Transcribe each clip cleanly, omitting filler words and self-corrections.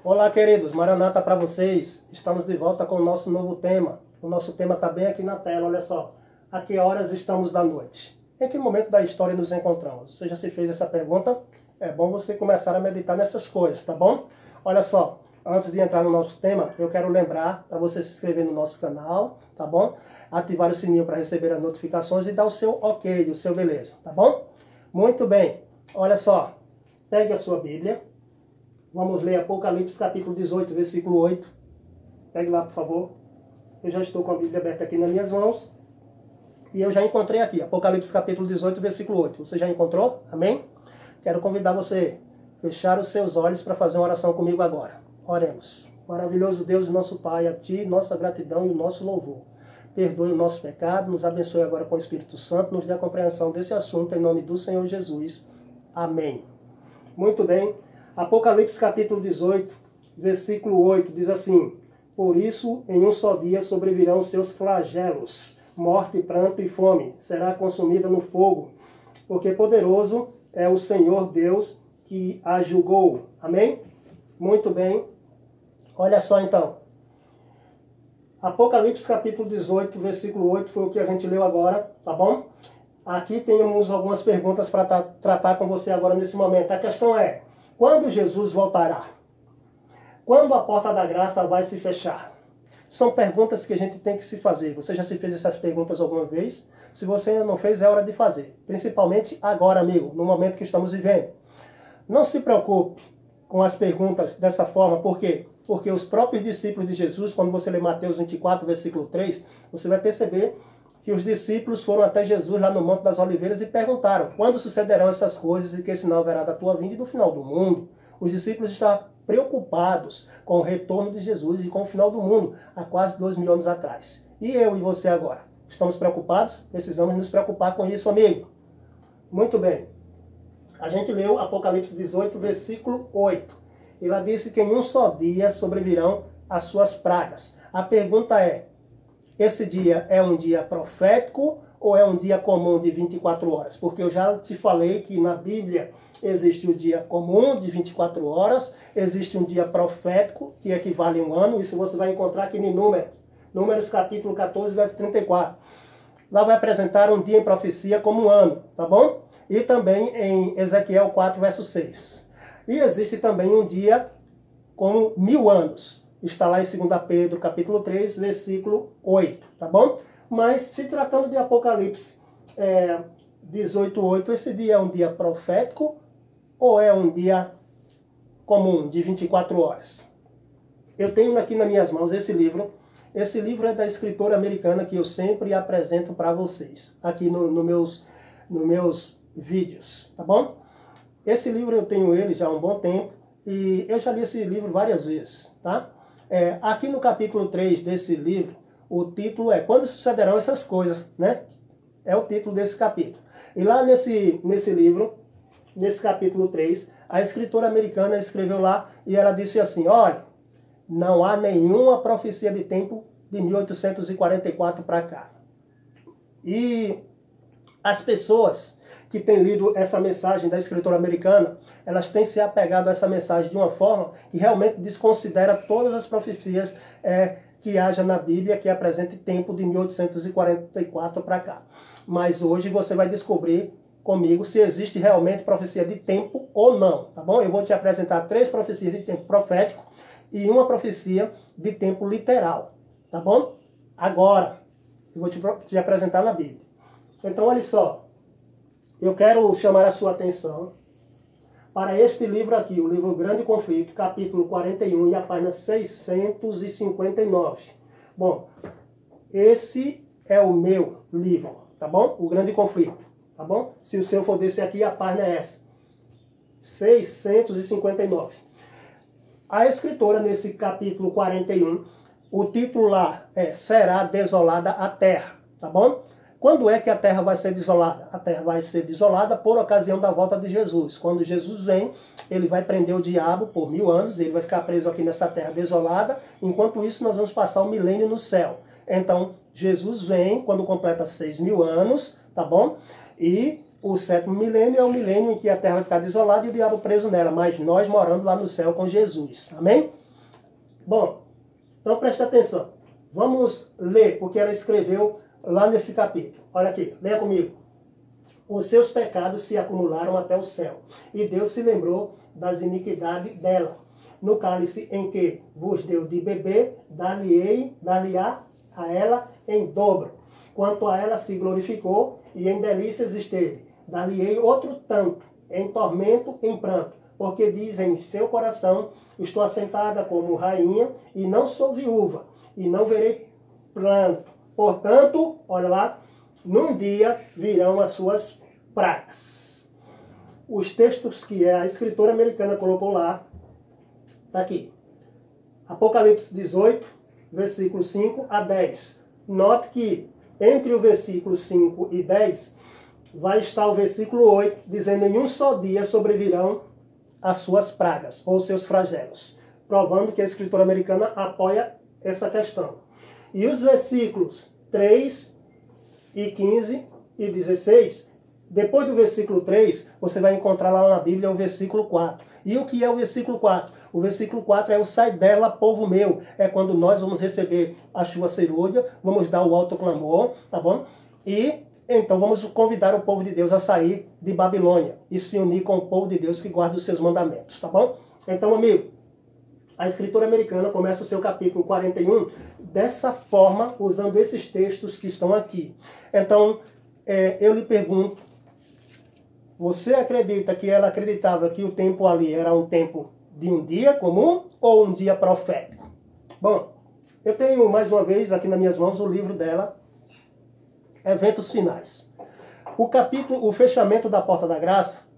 Olá, queridos, Maranata para vocês. Estamos de volta com o nosso novo tema. O nosso tema está bem aqui na tela, olha só. A que horas estamos da noite? Em que momento da história nos encontramos? Você já se fez essa pergunta? É bom você começar a meditar nessas coisas, tá bom? Olha só, antes de entrar no nosso tema, eu quero lembrar para você se inscrever no nosso canal, tá bom? Ativar o sininho para receber as notificações e dar o seu ok, o seu beleza, tá bom? Muito bem, olha só, pegue a sua Bíblia. Vamos ler Apocalipse capítulo 18, versículo 8. Pegue lá, por favor. Eu já estou com a Bíblia aberta aqui nas minhas mãos. E eu já encontrei aqui, Apocalipse capítulo 18, versículo 8. Você já encontrou? Amém? Quero convidar você a fechar os seus olhos para fazer uma oração comigo agora. Oremos. Maravilhoso Deus e nosso Pai, a Ti, nossa gratidão e o nosso louvor. Perdoe o nosso pecado, nos abençoe agora com o Espírito Santo, nos dê a compreensão desse assunto, em nome do Senhor Jesus. Amém. Muito bem. Apocalipse capítulo 18, versículo 8, diz assim: Por isso, em um só dia sobrevirão os seus flagelos, morte, pranto e fome, será consumida no fogo, porque poderoso é o Senhor Deus que a julgou. Amém? Muito bem. Olha só então. Apocalipse capítulo 18, versículo 8, foi o que a gente leu agora, tá bom? Aqui temos algumas perguntas para tratar com você agora nesse momento. A questão é: quando Jesus voltará? Quando a porta da graça vai se fechar? São perguntas que a gente tem que se fazer. Você já se fez essas perguntas alguma vez? Se você ainda não fez, é hora de fazer. Principalmente agora, amigo, no momento que estamos vivendo. Não se preocupe com as perguntas dessa forma. Por quê? Porque os próprios discípulos de Jesus, quando você lê Mateus 24, versículo 3, você vai perceber que os discípulos foram até Jesus lá no Monte das Oliveiras e perguntaram: quando sucederão essas coisas e que sinal haverá da tua vinda e do final do mundo? Os discípulos estavam preocupados com o retorno de Jesus e com o final do mundo, há quase 2000 anos atrás. E eu e você agora? Estamos preocupados? Precisamos nos preocupar com isso, amigo. Muito bem. A gente leu Apocalipse 18, versículo 8. Ela disse que em um só dia sobrevirão as suas pragas. A pergunta é: esse dia é um dia profético ou é um dia comum de 24 horas? Porque eu já te falei que na Bíblia existe o dia comum de 24 horas, existe um dia profético, que equivale a um ano. Isso você vai encontrar aqui em Números capítulo 14, verso 34. Lá vai apresentar um dia em profecia como um ano, tá bom? E também em Ezequiel 4, verso 6. E existe também um dia como 1000 anos. Está lá em 2 Pedro, capítulo 3, versículo 8, tá bom? Mas se tratando de Apocalipse 18:8, esse dia é um dia profético ou é um dia comum, de 24 horas? Eu tenho aqui nas minhas mãos esse livro. Esse livro é da escritora americana que eu sempre apresento para vocês, aqui nos meus vídeos, tá bom? Esse livro eu tenho ele já há um bom tempo e eu já li esse livro várias vezes, tá? Aqui no capítulo 3 desse livro, o título é Quando Sucederão Essas Coisas, né? É o título desse capítulo. E lá nesse livro, nesse capítulo 3, a escritora americana escreveu lá e ela disse assim: olha, não há nenhuma profecia de tempo de 1844 para cá. E as pessoas que têm lido essa mensagem da escritora americana, elas têm se apegado a essa mensagem de uma forma que realmente desconsidera todas as profecias que haja na Bíblia que apresente tempo de 1844 para cá. Mas hoje você vai descobrir comigo se existe realmente profecia de tempo ou não, tá bom? Eu vou te apresentar 3 profecias de tempo profético e uma profecia de tempo literal, tá bom? Agora, eu vou te apresentar na Bíblia. Então, olha só, eu quero chamar a sua atenção para este livro aqui, o livro Grande Conflito, capítulo 41 e a página 659. Bom, esse é o meu livro, tá bom? O Grande Conflito, tá bom? Se o seu for desse aqui, a página é essa, 659. A escritora, nesse capítulo 41, o título lá é Será Desolada a Terra, tá bom? Quando é que a terra vai ser desolada? A terra vai ser desolada por ocasião da volta de Jesus. Quando Jesus vem, ele vai prender o diabo por 1000 anos, ele vai ficar preso aqui nessa terra desolada. Enquanto isso, nós vamos passar um milênio no céu. Então, Jesus vem quando completa 6000 anos, tá bom? E o 7º milênio é o milênio em que a terra vai ficar desolada e o diabo preso nela, mas nós morando lá no céu com Jesus. Amém? Bom, então preste atenção. Vamos ler o que ela escreveu lá nesse capítulo. Olha aqui, leia comigo. Os seus pecados se acumularam até o céu, e Deus se lembrou das iniquidades dela. No cálice em que vos deu de beber, dar-lhe-á a ela em dobro. Quanto a ela se glorificou, e em delícias esteve. Dar-lhe-ei outro tanto, em tormento, em pranto, porque diz em seu coração, estou assentada como rainha, e não sou viúva, e não verei pranto. Portanto, olha lá, num dia virão as suas pragas. Os textos que a escritora americana colocou lá, está aqui. Apocalipse 18, versículo 5 a 10. Note que entre o versículo 5 e 10 vai estar o versículo 8, dizendo em um só dia sobrevirão as suas pragas, ou seus flagelos, provando que a escritora americana apoia essa questão. E os versículos 3 e 15 e 16, depois do versículo 3, você vai encontrar lá na Bíblia o versículo 4. E o que é o versículo 4? O versículo 4 é o sai dela, povo meu. É quando nós vamos receber a chuva cerúlea, vamos dar o alto clamor, tá bom? E então vamos convidar o povo de Deus a sair de Babilônia e se unir com o povo de Deus que guarda os seus mandamentos, tá bom? Então, amigo, a escritora americana começa o seu capítulo 41 dessa forma, usando esses textos que estão aqui. Então, eu lhe pergunto, você acredita que ela acreditava que o tempo ali era um tempo de um dia comum ou um dia profético? Bom, eu tenho mais uma vez aqui nas minhas mãos o livro dela, Eventos Finais. O fechamento da Porta da Graça,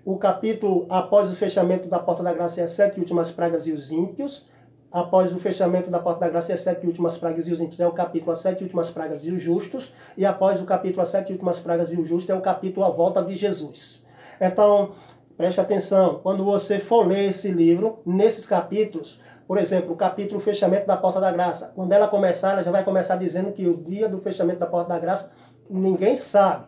o capítulo após o fechamento da Porta da Graça é as 7 últimas pragas e os ímpios. Após o fechamento da Porta da Graça e as 7 últimas pragas e os ímpios é o capítulo as 7 últimas pragas e os justos. E após o capítulo as 7 últimas pragas e os justos é o capítulo a volta de Jesus. Então, preste atenção, quando você for ler esse livro, nesses capítulos, por exemplo, o capítulo fechamento da Porta da Graça, quando ela começar, ela já vai começar dizendo que o dia do fechamento da Porta da Graça, ninguém sabe.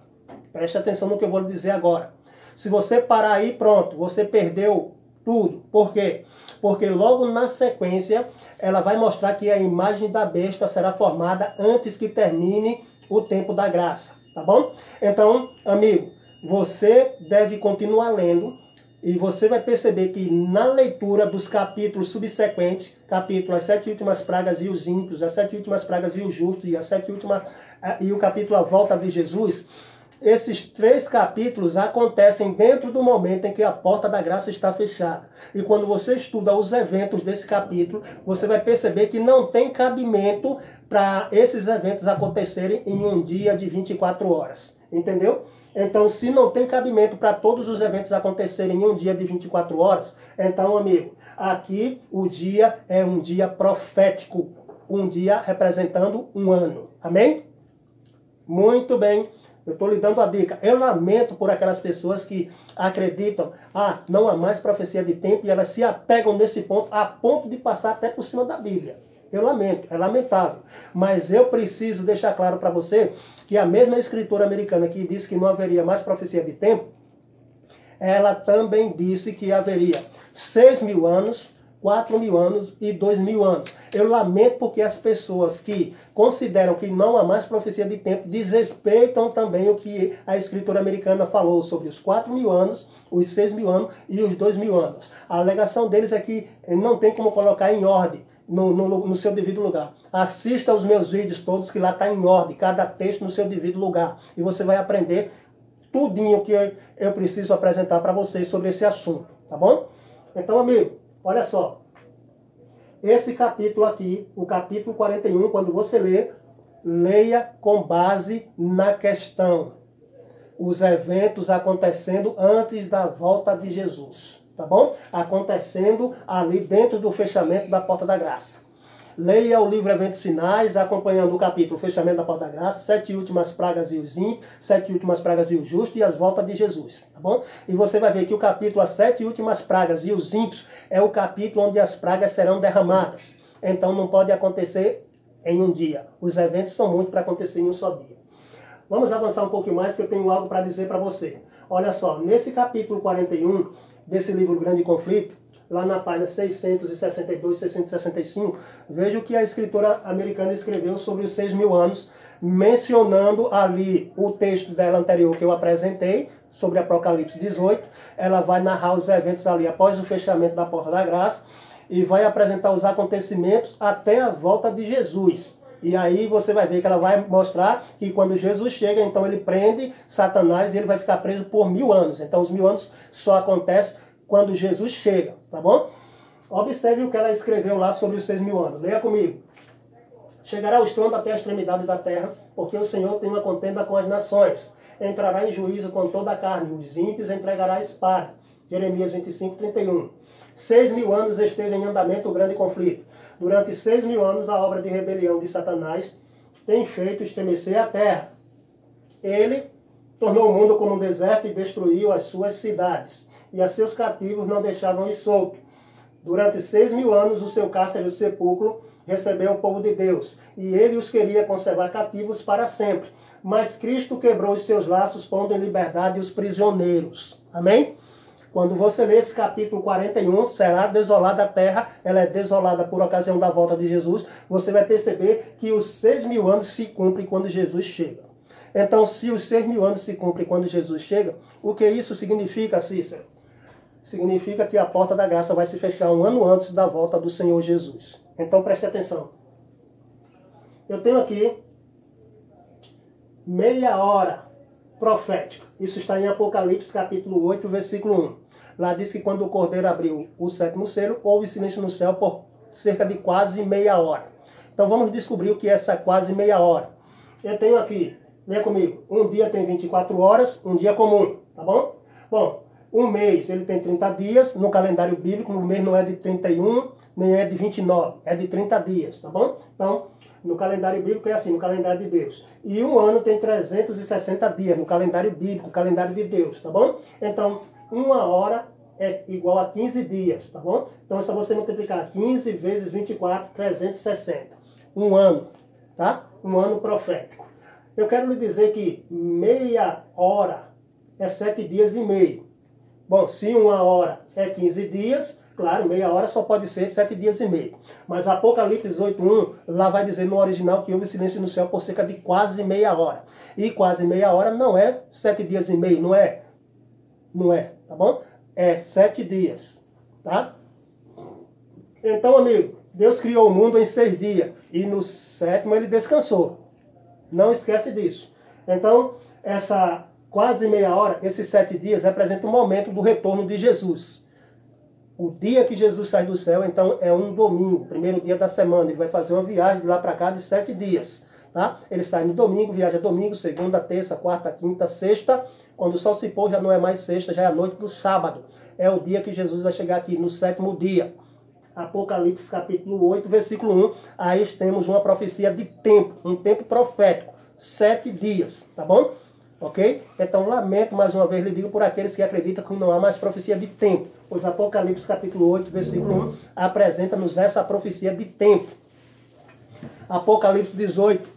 Preste atenção no que eu vou lhe dizer agora. Se você parar aí, pronto, você perdeu tudo. Por quê? Porque logo na sequência, ela vai mostrar que a imagem da besta será formada antes que termine o tempo da graça. Tá bom? Então, amigo, você deve continuar lendo e você vai perceber que na leitura dos capítulos subsequentes, capítulo as 7 últimas pragas e os ímpios, as 7 últimas pragas e os justos e o capítulo a volta de Jesus, esses 3 capítulos acontecem dentro do momento em que a porta da graça está fechada. E quando você estuda os eventos desse capítulo, você vai perceber que não tem cabimento para esses eventos acontecerem em um dia de 24 horas. Entendeu? Então, se não tem cabimento para todos os eventos acontecerem em um dia de 24 horas, então, amigo, aqui o dia é um dia profético. Um dia representando um ano. Amém? Muito bem. Eu estou lhe dando a dica. Eu lamento por aquelas pessoas que acreditam, não há mais profecia de tempo, e elas se apegam nesse ponto, a ponto de passar até por cima da Bíblia. Eu lamento, é lamentável. Mas eu preciso deixar claro para você que a mesma escritora americana que disse que não haveria mais profecia de tempo, ela também disse que haveria 6.000 anos, 4.000 anos e 2.000 anos. Eu lamento porque as pessoas que consideram que não há mais profecia de tempo desrespeitam também o que a escritora americana falou sobre os 4.000 anos, os 6.000 anos e os 2.000 anos. A alegação deles é que não tem como colocar em ordem no seu devido lugar. Assista os meus vídeos todos que lá está em ordem, cada texto no seu devido lugar. E você vai aprender tudinho que eu preciso apresentar para vocês sobre esse assunto, tá bom? Então, amigo, olha só, esse capítulo aqui, o capítulo 41, quando você leia com base na questão. Os eventos acontecendo antes da volta de Jesus, tá bom? Acontecendo ali dentro do fechamento da Porta da Graça. Leia o livro Eventos Finais, acompanhando o capítulo Fechamento da Porta da Graça, 7 últimas pragas e os ímpios, 7 últimas pragas e os justos e as voltas de Jesus, tá bom? E você vai ver que o capítulo As 7 últimas pragas e os ímpios é o capítulo onde as pragas serão derramadas. Então não pode acontecer em um dia. Os eventos são muitos para acontecer em um só dia. vamos avançar um pouquinho mais que eu tenho algo para dizer para você. Olha só, nesse capítulo 41 desse livro Grande Conflito, lá na página 662, 665, veja o que a escritora americana escreveu sobre os 6.000 anos, mencionando ali o texto dela anterior que eu apresentei, sobre Apocalipse 18. Ela vai narrar os eventos ali após o fechamento da Porta da Graça e vai apresentar os acontecimentos até a volta de Jesus. E aí você vai ver que ela vai mostrar que quando Jesus chega, então ele prende Satanás e ele vai ficar preso por 1.000 anos. Então os 1.000 anos só acontecem quando Jesus chega, tá bom? Observe o que ela escreveu lá sobre os 6.000 anos. Leia comigo. Chegará o estrondo até a extremidade da terra, porque o Senhor tem uma contenda com as nações. Entrará em juízo com toda a carne, os ímpios entregará a espada. Jeremias 25, 31. 6.000 anos esteve em andamento o grande conflito. Durante 6.000 anos a obra de rebelião de Satanás tem feito estremecer a terra. Ele tornou o mundo como um deserto e destruiu as suas cidades. E a seus cativos não deixavam ir solto. Durante 6.000 anos o seu cárcere e o sepulcro recebeu o povo de Deus. E ele os queria conservar cativos para sempre. Mas Cristo quebrou os seus laços, pondo em liberdade os prisioneiros. Amém? Quando você lê esse capítulo 41, será desolada a terra, ela é desolada por ocasião da volta de Jesus, você vai perceber que os 6.000 anos se cumprem quando Jesus chega. Então, se os 6.000 anos se cumprem quando Jesus chega, o que isso significa, Cícero? Significa que a porta da graça vai se fechar um ano antes da volta do Senhor Jesus. Então, preste atenção. Eu tenho aqui meia hora profética. Isso está em Apocalipse capítulo 8, versículo 1. Lá diz que quando o Cordeiro abriu o 7º selo, houve silêncio no céu por cerca de quase meia hora. Então vamos descobrir o que é essa quase meia hora. Eu tenho aqui, leia comigo, um dia tem 24 horas, um dia comum, tá bom? Bom, um mês ele tem 30 dias, no calendário bíblico o mês não é de 31, nem é de 29, é de 30 dias, tá bom? Então, no calendário bíblico é assim, no calendário de Deus. E um ano tem 360 dias, no calendário bíblico, calendário de Deus, tá bom? Então, uma hora é igual a 15 dias, tá bom? Então é só você multiplicar 15 vezes 24, 360. Um ano, tá? Um ano profético. Eu quero lhe dizer que meia hora é 7 dias e meio. Bom, se uma hora é 15 dias, claro, meia hora só pode ser 7 dias e meio. Mas Apocalipse 18:1, lá vai dizer no original que houve silêncio no céu por cerca de quase meia hora. E quase meia hora não é 7 dias e meio, não é? Não é, tá bom? É 7 dias, tá? Então, amigo, Deus criou o mundo em 6 dias. E no 7º ele descansou. Não esquece disso. Então, essa quase meia hora, esses 7 dias, representa o momento do retorno de Jesus. O dia que Jesus sai do céu, então, é um domingo, primeiro dia da semana. Ele vai fazer uma viagem de lá para cá de 7 dias. Tá? Ele sai no domingo, viaja domingo, segunda, terça, quarta, quinta, sexta. Quando o sol se pôr, já não é mais sexta, já é a noite do sábado. É o dia que Jesus vai chegar aqui, no 7º dia. Apocalipse capítulo 8, versículo 1. Aí temos uma profecia de tempo, um tempo profético. 7 dias, tá bom? Ok? Então, lamento, mais uma vez, lhe digo por aqueles que acreditam que não há mais profecia de tempo. Pois Apocalipse capítulo 8, versículo 1, apresenta-nos essa profecia de tempo. Apocalipse 18,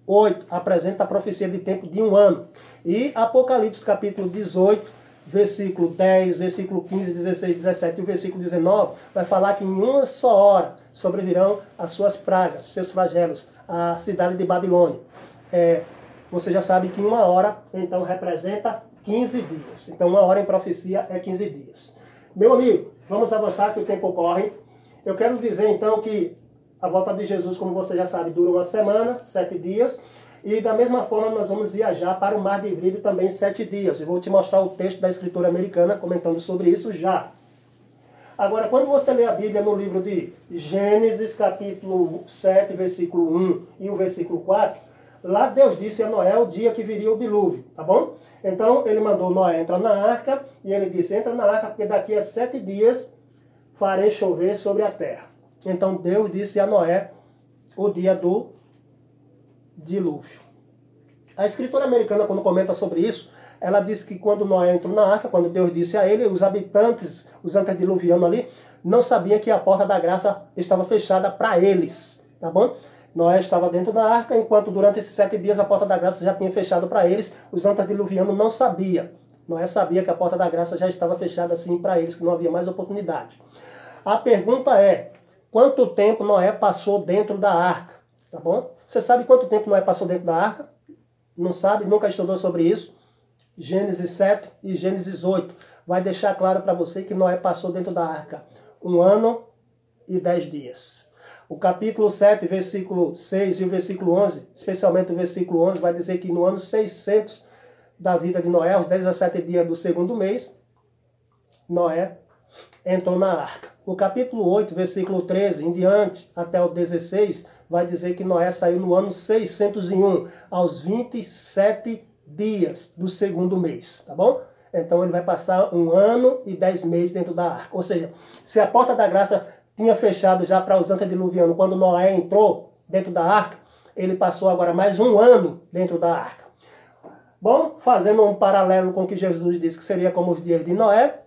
8, apresenta a profecia de tempo de um ano. E Apocalipse capítulo 18, versículo 10, versículo 15, 16, 17 e o versículo 19, vai falar que em uma só hora sobrevirão as suas pragas, seus flagelos, a cidade de Babilônia. Você já sabe que uma hora, então, representa 15 dias. Então, uma hora em profecia é 15 dias. Meu amigo, vamos avançar que o tempo corre. Eu quero dizer, então, que a volta de Jesus, como você já sabe, dura uma semana, 7 dias. E da mesma forma, nós vamos viajar para o Mar de Vídeo também 7 dias. Eu vou te mostrar o texto da escritura americana comentando sobre isso já. Agora, quando você lê a Bíblia no livro de Gênesis, capítulo 7, versículo 1 e o versículo 4, lá Deus disse a Noé o dia que viria o dilúvio, tá bom? Então, ele mandou Noé entrar na arca, e ele disse, entra na arca, porque daqui a 7 dias farei chover sobre a terra. Então, Deus disse a Noé o dia do dilúvio. A escritora americana, quando comenta sobre isso, ela diz que quando Noé entrou na arca, quando Deus disse a ele, os habitantes, os antediluvianos ali, não sabiam que a porta da graça estava fechada para eles, tá bom? Noé estava dentro da arca, enquanto durante esses 7 dias a porta da graça já tinha fechado para eles. Os antediluvianos não sabiam. Noé sabia que a porta da graça já estava fechada assim para eles, que não havia mais oportunidade. A pergunta é, quanto tempo Noé passou dentro da arca? Tá bom? Você sabe quanto tempo Noé passou dentro da arca? Não sabe? Nunca estudou sobre isso? Gênesis 7 e Gênesis 8. Vai deixar claro para você que Noé passou dentro da arca 1 ano e 10 dias. O capítulo 7, versículo 6 e o versículo 11, especialmente o versículo 11, vai dizer que no ano 600 da vida de Noé, aos 17 dias do segundo mês, Noé entrou na arca. O capítulo 8, versículo 13 em diante, até o 16, vai dizer que Noé saiu no ano 601, aos 27 dias do segundo mês, tá bom? Então ele vai passar 1 ano e 10 meses dentro da arca. Ou seja, se a porta da graça tinha fechado já para os antediluvianos quando Noé entrou dentro da arca, ele passou agora mais 1 ano dentro da arca. Bom, fazendo um paralelo com o que Jesus disse que seria como os dias de Noé,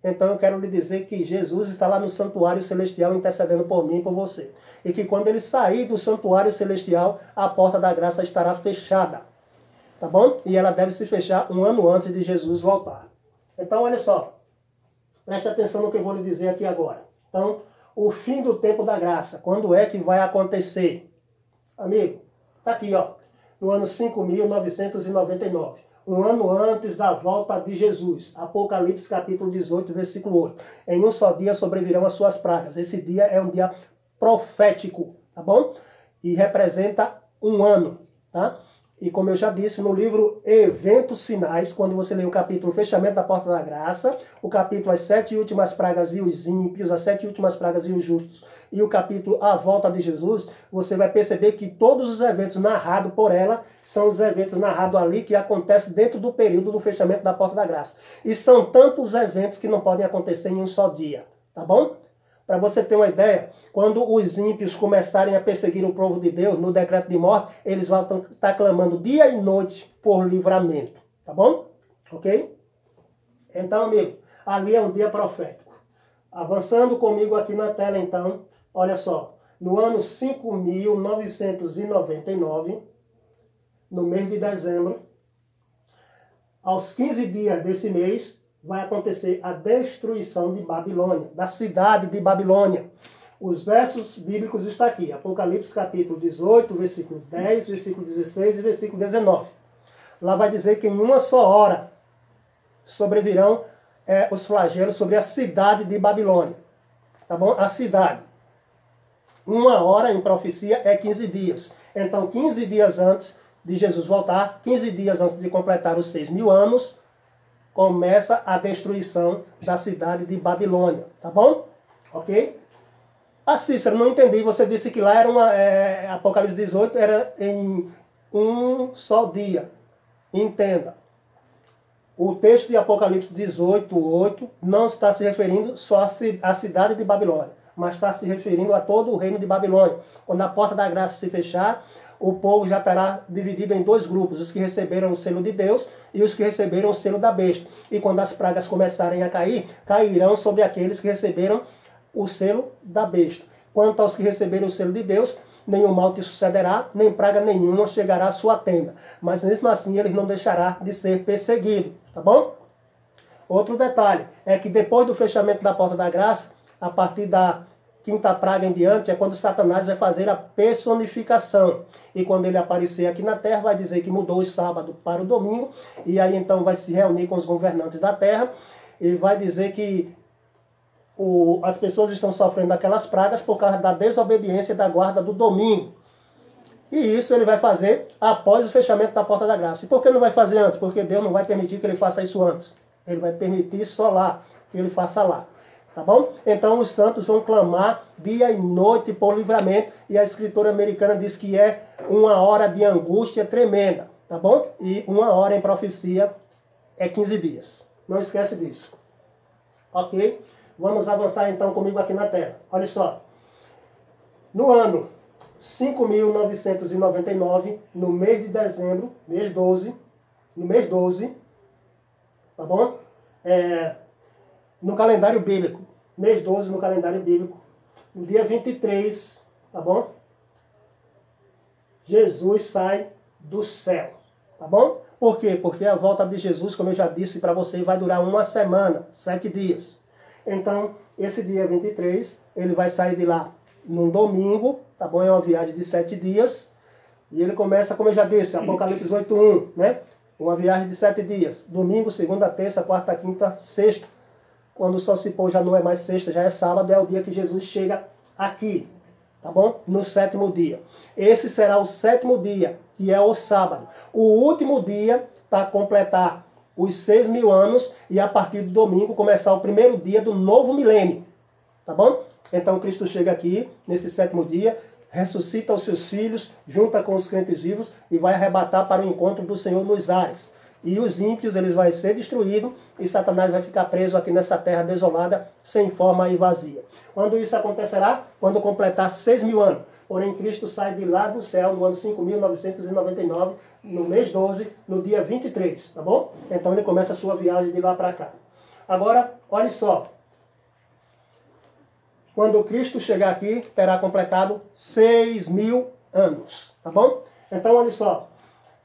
então eu quero lhe dizer que Jesus está lá no santuário celestial intercedendo por mim e por você. E que quando ele sair do santuário celestial, a porta da graça estará fechada. Tá bom? E ela deve se fechar 1 ano antes de Jesus voltar. Então, olha só. Preste atenção no que eu vou lhe dizer aqui agora. Então, o fim do tempo da graça. Quando é que vai acontecer? Amigo, tá aqui, ó. No ano 5.999. 1 ano antes da volta de Jesus. Apocalipse capítulo 18, versículo 8. Em um só dia sobrevirão as suas pragas. Esse dia é um dia profético, tá bom? E representa 1 ano, tá? E como eu já disse, no livro Eventos Finais, quando você lê o capítulo Fechamento da Porta da Graça, o capítulo As 7 Últimas Pragas e os Ímpios, As 7 Últimas Pragas e os Justos, e o capítulo A Volta de Jesus, você vai perceber que todos os eventos narrados por ela são os eventos narrados ali que acontecem dentro do período do fechamento da Porta da Graça. E são tantos eventos que não podem acontecer em um só dia, tá bom? Para você ter uma ideia, quando os ímpios começarem a perseguir o povo de Deus no decreto de morte, eles vão estar clamando dia e noite por livramento. Tá bom? Ok? Então, amigo, ali é um dia profético. Avançando comigo aqui na tela, então, olha só. No ano 5.999, no mês de dezembro, aos 15 dias desse mês, vai acontecer a destruição de Babilônia, da cidade de Babilônia. Os versos bíblicos estão aqui. Apocalipse capítulo 18, versículo 10, versículo 16 e versículo 19. Lá vai dizer que em uma só hora sobrevirão os flagelos sobre a cidade de Babilônia. Tá bom? A cidade. 1 hora em profecia é 15 dias. Então, 15 dias antes de Jesus voltar, 15 dias antes de completar os 6.000 anos, começa a destruição da cidade de Babilônia, tá bom? Ok? Ah, Cícero, não entendi. Você disse que lá era Apocalipse 18 era em um só dia. Entenda. O texto de Apocalipse 18, 8, não está se referindo só à cidade de Babilônia, mas está se referindo a todo o reino de Babilônia. Quando a porta da graça se fechar, o povo já estará dividido em 2 grupos, os que receberam o selo de Deus e os que receberam o selo da besta. E quando as pragas começarem a cair, cairão sobre aqueles que receberam o selo da besta. Quanto aos que receberam o selo de Deus, nenhum mal te sucederá, nem praga nenhuma chegará à sua tenda. Mas mesmo assim eles não deixarão de ser perseguidos, tá bom? Outro detalhe é que depois do fechamento da porta da graça, a partir da 5ª praga em diante, é quando Satanás vai fazer a personificação. E quando ele aparecer aqui na terra, vai dizer que mudou o sábado para o domingo, e aí então vai se reunir com os governantes da terra, e vai dizer que as pessoas estão sofrendo aquelas pragas por causa da desobediência da guarda do domingo. E isso ele vai fazer após o fechamento da porta da graça. E por que não vai fazer antes? Porque Deus não vai permitir que ele faça isso antes. Ele vai permitir só lá, que ele faça lá. Tá bom? Então os santos vão clamar dia e noite por livramento. E a escritora americana diz que é 1 hora de angústia tremenda. Tá bom? E 1 hora em profecia é 15 dias. Não esquece disso. Ok? Vamos avançar então comigo aqui na tela. Olha só. No ano 5.999, no mês de dezembro, mês 12, no mês 12, tá bom? No calendário bíblico, mês 12 no calendário bíblico, no dia 23, tá bom? Jesus sai do céu, tá bom? Por quê? Porque a volta de Jesus, como eu já disse para você, vai durar uma semana, 7 dias. Então, esse dia 23, ele vai sair de lá num domingo, tá bom? É uma viagem de 7 dias. E ele começa, como eu já disse, Apocalipse 8:1, né? Uma viagem de 7 dias. Domingo, segunda, terça, quarta, quinta, sexta. Quando o sol se pôr já não é mais sexta, já é sábado, é o dia que Jesus chega aqui, tá bom? No 7º dia. Esse será o 7º dia, que é o sábado. O último dia para completar os 6.000 anos e a partir do domingo começar o primeiro dia do novo milênio, tá bom? Então Cristo chega aqui nesse 7º dia, ressuscita os seus filhos, junta com os crentes vivos e vai arrebatar para o encontro do Senhor nos ares. E os ímpios, eles vão ser destruídos e Satanás vai ficar preso aqui nessa terra desolada, sem forma e vazia. Quando isso acontecerá? Quando completar 6.000 anos. Porém, Cristo sai de lá do céu no ano 5.999, no mês 12, no dia 23, tá bom? Então ele começa a sua viagem de lá para cá. Agora, olha só. Quando Cristo chegar aqui, terá completado 6.000 anos, tá bom? Então, olha só.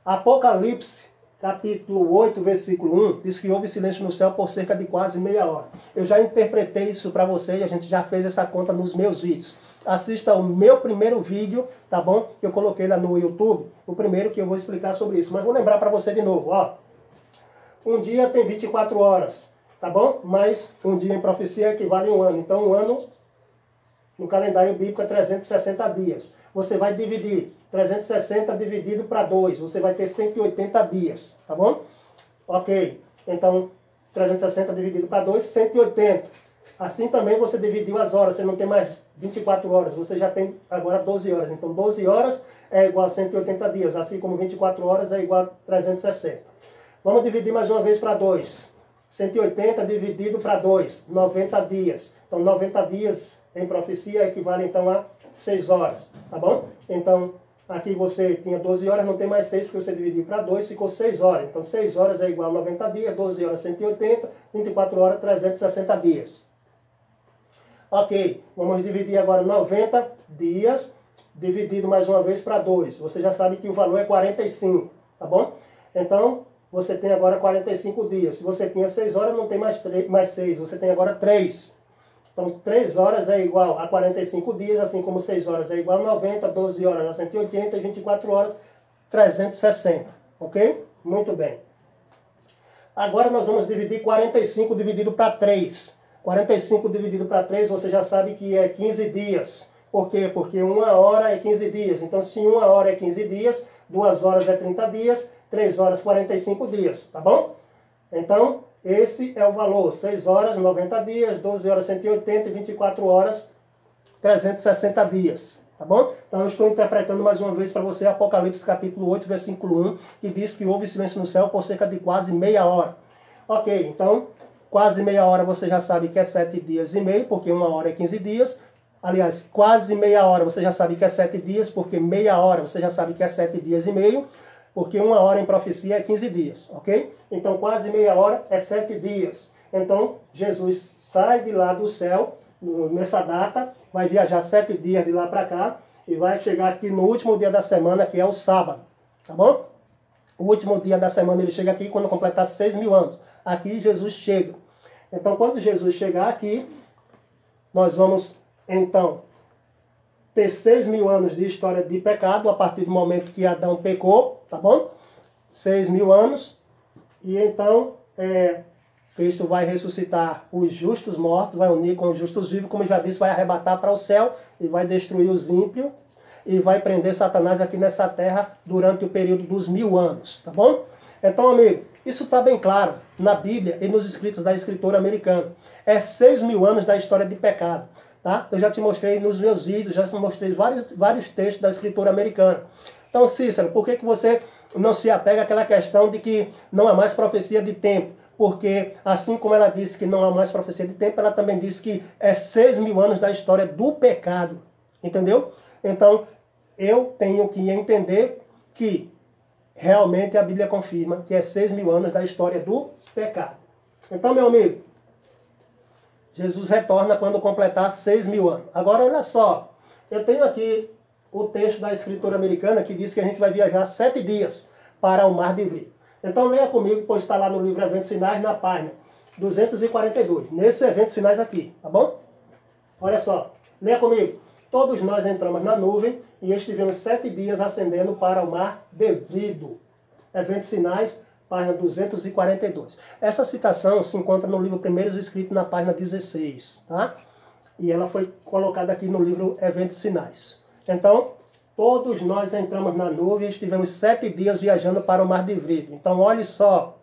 Apocalipse, capítulo 8, versículo 1, diz que houve silêncio no céu por cerca de quase meia hora. Eu já interpretei isso para vocês, a gente já fez essa conta nos meus vídeos. Assista o meu primeiro vídeo, tá bom? Que eu coloquei lá no YouTube, o primeiro que eu vou explicar sobre isso. Mas vou lembrar para você de novo, ó. Um dia tem 24 horas, tá bom? Mas um dia em profecia equivale a um ano. Então um ano, no calendário bíblico, é 360 dias. Você vai dividir 360 dividido para 2, você vai ter 180 dias, tá bom? Ok, então 360 dividido para 2, 180. Assim também você dividiu as horas, você não tem mais 24 horas, você já tem agora 12 horas. Então 12 horas é igual a 180 dias, assim como 24 horas é igual a 360. Vamos dividir mais uma vez para 2. 180 dividido para 2, 90 dias. Então 90 dias em profecia equivale então a 6 horas, tá bom? Então aqui você tinha 12 horas, não tem mais 6, porque você dividiu para 2, ficou 6 horas. Então 6 horas é igual a 90 dias, 12 horas 180, 24 horas 360 dias. Ok, vamos dividir agora 90 dias, dividido mais uma vez para 2. Você já sabe que o valor é 45, tá bom? Então, você tem agora 45 dias. Se você tinha 6 horas, não tem mais 6, você tem agora 3. Então, 3 horas é igual a 45 dias, assim como 6 horas é igual a 90, 12 horas a 180 e 24 horas 360, ok? Muito bem. Agora nós vamos dividir 45 dividido para 3. 45 dividido para 3, você já sabe que é 15 dias. Por quê? Porque 1 hora é 15 dias. Então, se 1 hora é 15 dias, 2 horas é 30 dias, 3 horas 45 dias, tá bom? Então, esse é o valor. 6 horas, 90 dias, 12 horas 180 e 24 horas 360 dias, tá bom? Então, eu estou interpretando mais uma vez para você Apocalipse capítulo 8, versículo 1, que diz que houve silêncio no céu por cerca de quase meia hora. Ok, então, quase meia hora você já sabe que é 7 dias e meio, porque 1 hora é 15 dias. Aliás, quase meia hora você já sabe que é 7 dias, porque meia hora você já sabe que é 7 dias e meio, porque 1 hora em profecia é 15 dias, ok? Então, quase meia hora é 7 dias. Então, Jesus sai de lá do céu, nessa data, vai viajar 7 dias de lá para cá, e vai chegar aqui no último dia da semana, que é o sábado, tá bom? O último dia da semana ele chega aqui quando completar 6.000 anos. Aqui Jesus chega. Então, quando Jesus chegar aqui, nós vamos, então, ter 6.000 anos de história de pecado, a partir do momento que Adão pecou, tá bom? 6.000 anos. E então, Cristo vai ressuscitar os justos mortos, vai unir com os justos vivos, como eu já disse, vai arrebatar para o céu e vai destruir os ímpios e vai prender Satanás aqui nessa terra durante o período dos 1.000 anos, tá bom? Então, amigo, isso está bem claro na Bíblia e nos escritos da escritora americana. É 6.000 anos da história de pecado. Tá? Eu já te mostrei nos meus vídeos, já te mostrei vários textos da escritora americana. Então, Cícero, por que você não se apega àquela questão de que não há mais profecia de tempo? Porque, assim como ela disse que não há mais profecia de tempo, ela também disse que é 6.000 anos da história do pecado. Entendeu? Então, eu tenho que entender que realmente a Bíblia confirma que é 6.000 anos da história do pecado. Então, meu amigo, Jesus retorna quando completar 6.000 anos. Agora, olha só, eu tenho aqui o texto da Escritura Americana que diz que a gente vai viajar 7 dias para o Mar de Vidro. Então leia comigo, pois está lá no livro Eventos Finais, na página 242. Nesse Eventos Finais aqui, tá bom? Olha só, leia comigo. Todos nós entramos na nuvem e estivemos 7 dias ascendendo para o Mar de Vidro. Eventos Finais, página 242. Essa citação se encontra no livro Primeiros Escritos, na página 16, tá? E ela foi colocada aqui no livro Eventos Finais. Então, todos nós entramos na nuvem e estivemos 7 dias viajando para o Mar de Vidro. Então, olhe só.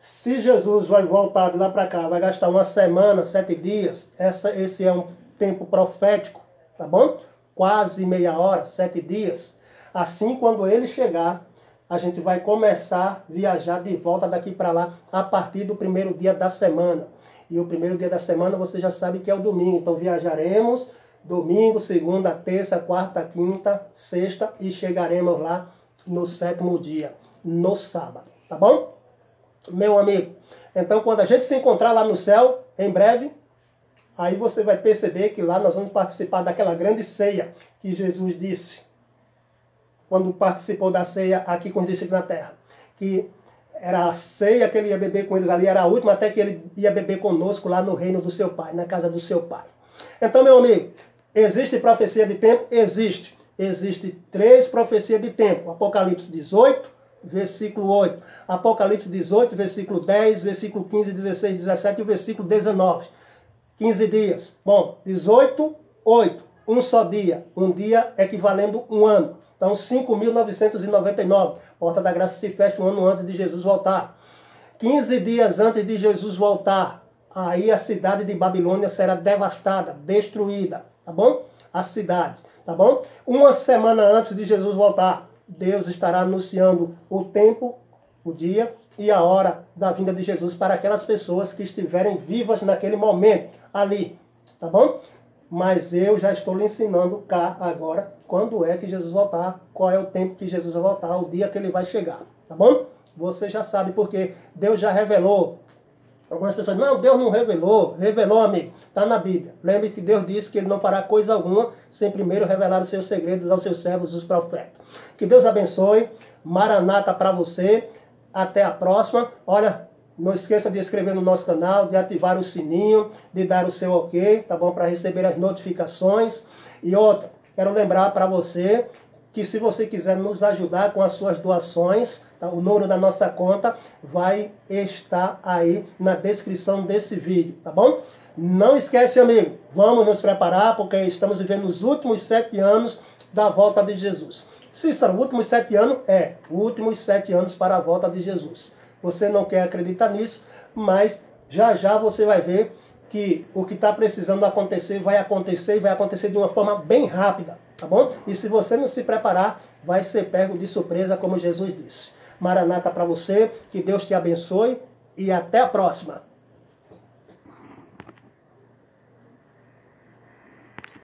Se Jesus vai voltar de lá para cá, vai gastar uma semana, 7 dias, esse é um tempo profético, tá bom? Quase meia hora, 7 dias. Assim, quando ele chegar, a gente vai começar a viajar de volta daqui para lá a partir do primeiro dia da semana. E o primeiro dia da semana você já sabe que é o domingo. Então viajaremos domingo, segunda, terça, quarta, quinta, sexta e chegaremos lá no 7º dia, no sábado. Tá bom? Meu amigo. Então quando a gente se encontrar lá no céu, em breve, aí você vai perceber que lá nós vamos participar daquela grande ceia que Jesus disse quando participou da ceia aqui com os discípulos na terra. Que era a ceia que ele ia beber com eles ali, era a última, até que ele ia beber conosco lá no reino do seu pai, na casa do seu pai. Então, meu amigo, existe profecia de tempo? Existe. Existe 3 profecias de tempo. Apocalipse 18, versículo 8. Apocalipse 18, versículo 10, versículo 15, 16, 17 e o versículo 19. 15 dias. Bom, 18, 8. Um só dia. Um dia equivalendo um ano. Então, 5.999. Porta da Graça se fecha um ano antes de Jesus voltar. 15 dias antes de Jesus voltar, aí a cidade de Babilônia será devastada, destruída, tá bom? A cidade, tá bom? Uma semana antes de Jesus voltar, Deus estará anunciando o tempo, o dia e a hora da vinda de Jesus para aquelas pessoas que estiverem vivas naquele momento, ali, tá bom? Mas eu já estou lhe ensinando cá agora quando é que Jesus voltar, qual é o tempo que Jesus vai voltar, o dia que ele vai chegar, tá bom? Você já sabe porque Deus já revelou. Algumas pessoas, não, Deus não revelou. Revelou, amigo, está na Bíblia. Lembre que Deus disse que ele não fará coisa alguma sem primeiro revelar os seus segredos aos seus servos, os profetas. Que Deus abençoe. Maranata para você. Até a próxima. Olha, não esqueça de inscrever no nosso canal, de ativar o sininho, de dar o seu ok, tá bom? Para receber as notificações. E outra, quero lembrar para você que se você quiser nos ajudar com as suas doações, tá? O número da nossa conta vai estar aí na descrição desse vídeo, tá bom? Não esquece, amigo, vamos nos preparar porque estamos vivendo os últimos 7 anos da volta de Jesus. Cícero, últimos 7 anos? É, últimos 7 anos para a volta de Jesus. Você não quer acreditar nisso, mas já já você vai ver que o que está precisando acontecer vai acontecer e vai acontecer de uma forma bem rápida, tá bom? E se você não se preparar, vai ser pego de surpresa, como Jesus disse. Maranata para você, que Deus te abençoe e até a próxima.